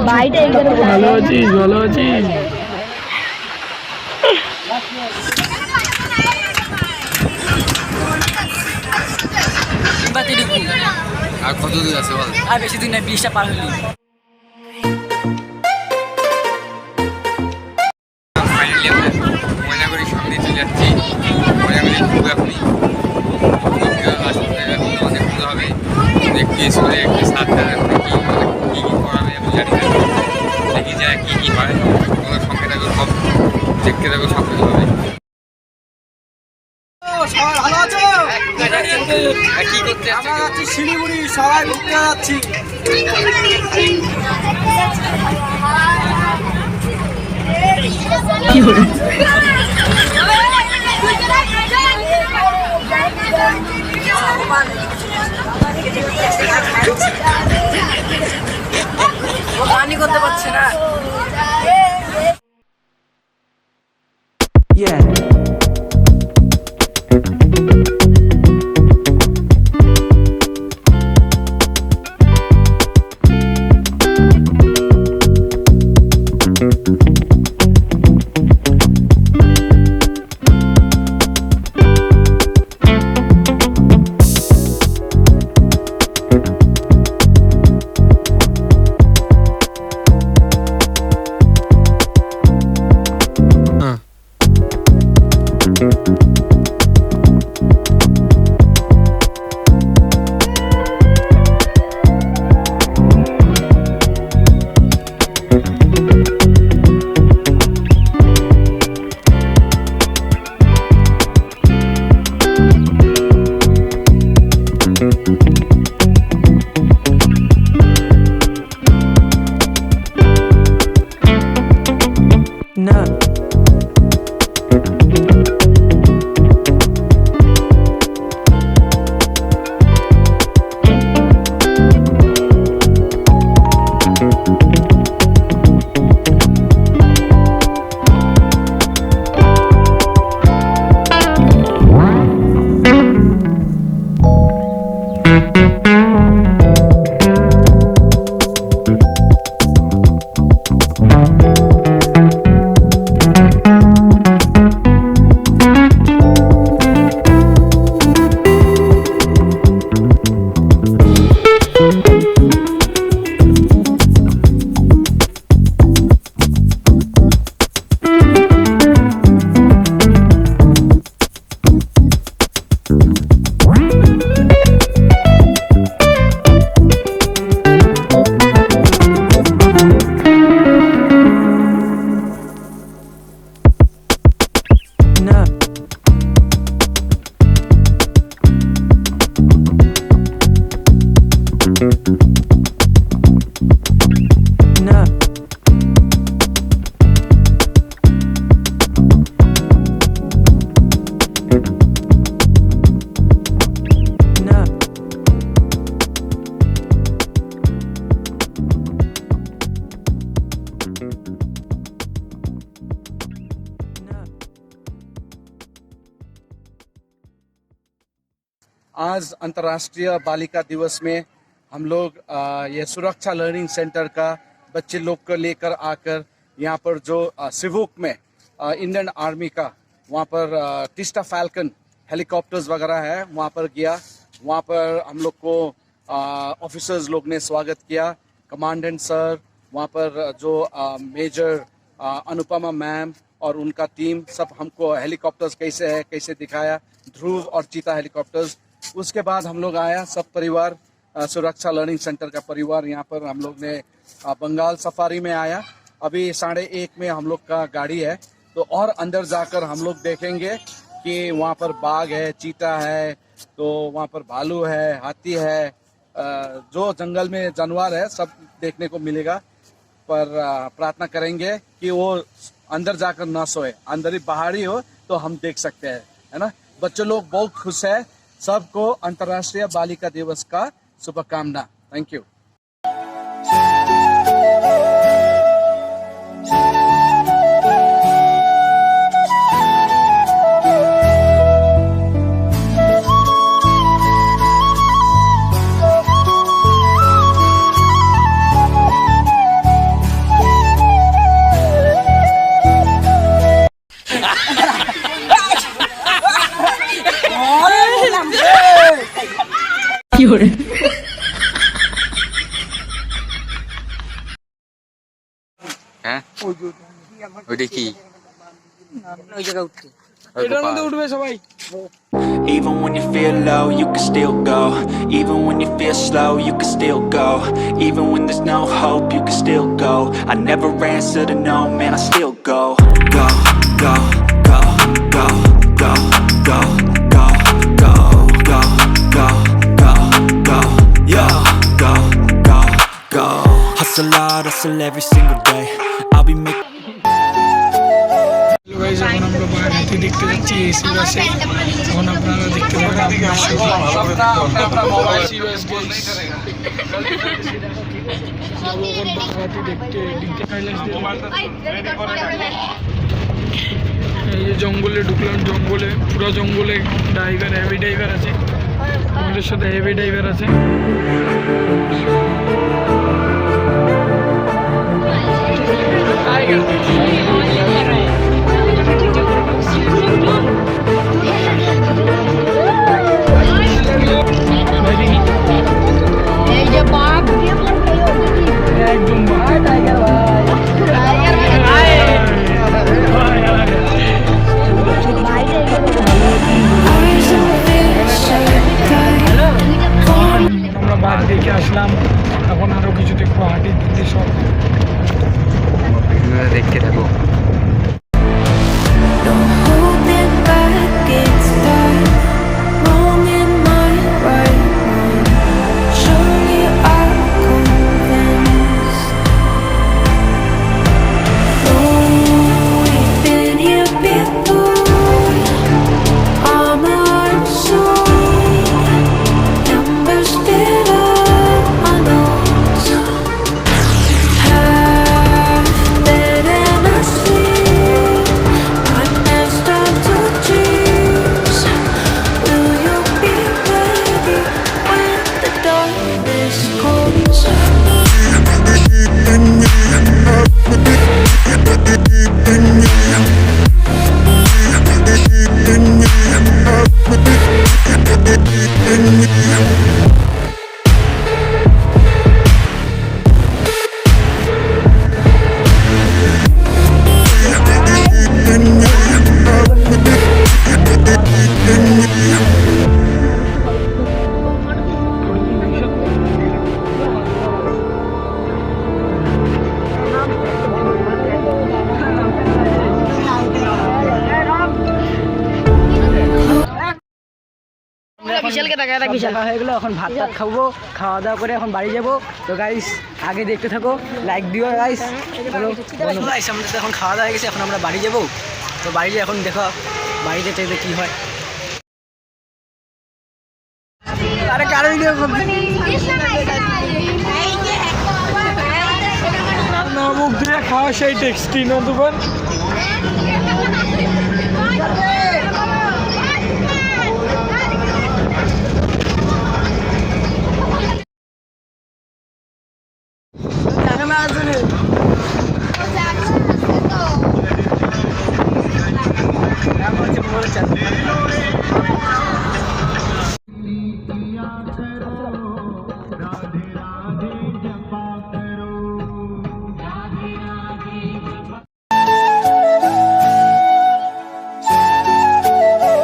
বাইরে ভালো আছিস ভালো আছিস আর কত দূর আছে বল? আর বেশি দিন না, 20টা পার হলি। ফাইনালি আমরা মজা করে সামনে চলে যাচ্ছি, মজা করে ঘুরবো এখনই। আমাদের ঘুরতে হবে, একটু স্কুলে একটু সাথে কী কী করাবে আমি জানি না, দেখি যায় কী কী হয়। তোমাদের সঙ্গে থাকো, সব দেখতে থাকো, সব কিছু হবে। সবাই ভালো আছো? কি করতে আমরা যাচ্ছি শিলিগুড়ি, সবাই ঘুরতে যাচ্ছি। পানি করতে পারছে না। आज अंतर्राष्ट्रीय बालिका दिवस में हम लोग ये सुरक्षा लर्निंग सेंटर का बच्चे लोग को लेकर आकर यहाँ पर जो सिवुक में इंडियन आर्मी का वहाँ पर टिस्टा फैल्कन हेलीकॉप्टर्स वगैरह है, वहाँ पर गया। वहाँ पर हम लोग को ऑफिसर्स लोग ने स्वागत किया, कमांडेंट सर, वहाँ पर जो मेजर अनुपमा मैम और उनका टीम सब हमको हेलीकॉप्टर्स कैसे है कैसे दिखाया, ध्रुव और चीता हेलीकॉप्टर्स। उसके बाद हम लोग आया सब परिवार सुरक्षा लर्निंग सेंटर का परिवार, यहाँ पर हम लोग ने बंगाल सफारी में आया। अभी 1:30 में हम लोग का गाड़ी है, तो और अंदर जाकर हम लोग देखेंगे कि वहाँ पर बाघ है, चीता है, तो वहाँ पर भालू है, हाथी है, जो जंगल में जानवर है सब देखने को मिलेगा। पर प्रार्थना करेंगे कि वो अंदर जाकर ना सोए, अंदर ही बाहर ही हो तो हम देख सकते हैं, है ना। बच्चे लोग बहुत खुश है। सबको अंतर्राष्ट्रीय बालिका दिवस का शुभकामना। Thank you. হ্যাঁ ওইটা কি ওই জায়গায় উঠতে এটার মধ্যে উঠবে সবাই। Even when you feel low, you can still go. Even when you feel slow, you can still go. Even when there's no hope, you can still go. I never answer to no, man, I still go. Go, go, go, go, go, go, go, go, go, go, go, go, yo, go, go, go. Hustle hard, hustle every single day. I'll be making guys এখন আমরা বারাণসী দেখতে যাচ্ছি AC বাসে। এখন আপনারা দেখতে পাবেন আপনার সাথে এসি বাস গাইস। যাবো এখন বারাণসী দেখতে ডিকে হাইল্যান্ডস এই যে জঙ্গলে ঢুকলাম, জঙ্গলে পুরো জঙ্গলে ড্রাইভার হেভি ড্রাইভার আছে, আমাদের সাথে হেভি ড্রাইভার আছে। এই যে বাঘ একদম টাইগার আমরা বাঘ দেখে আসলাম, এখন আরো কিছু দেখবো হাটির দিকে সব। দেখতে থাকো। Holding back, it's done. Wrong in my right mind. Surely I'm convinced. Oh, we've been here before. Armor soul, embers lit up my nose. Half dead and asleep. I messed up to dreams. Will you be ready when the darkness comes? বিশালকে দেখা একটা বিশাল হয়ে গেলো। এখন ভাত টাত খাবো, খাওয়া দাওয়া করে এখন বাড়ি যাবো। তো গাইস আগে দেখতে থাকো, লাইক দিও গাইস। গাইস আমাদের তো এখন খাওয়া দাওয়া হয়ে গেছে, এখন আমরা বাড়ি যাবো। তো বাড়ি গিয়ে এখন দেখো বাড়িতে চাইতে কি হয়। আরে কারণ না মুখ দিয়ে খাওয়া সেই টেক্সটি না দুবার। আসলে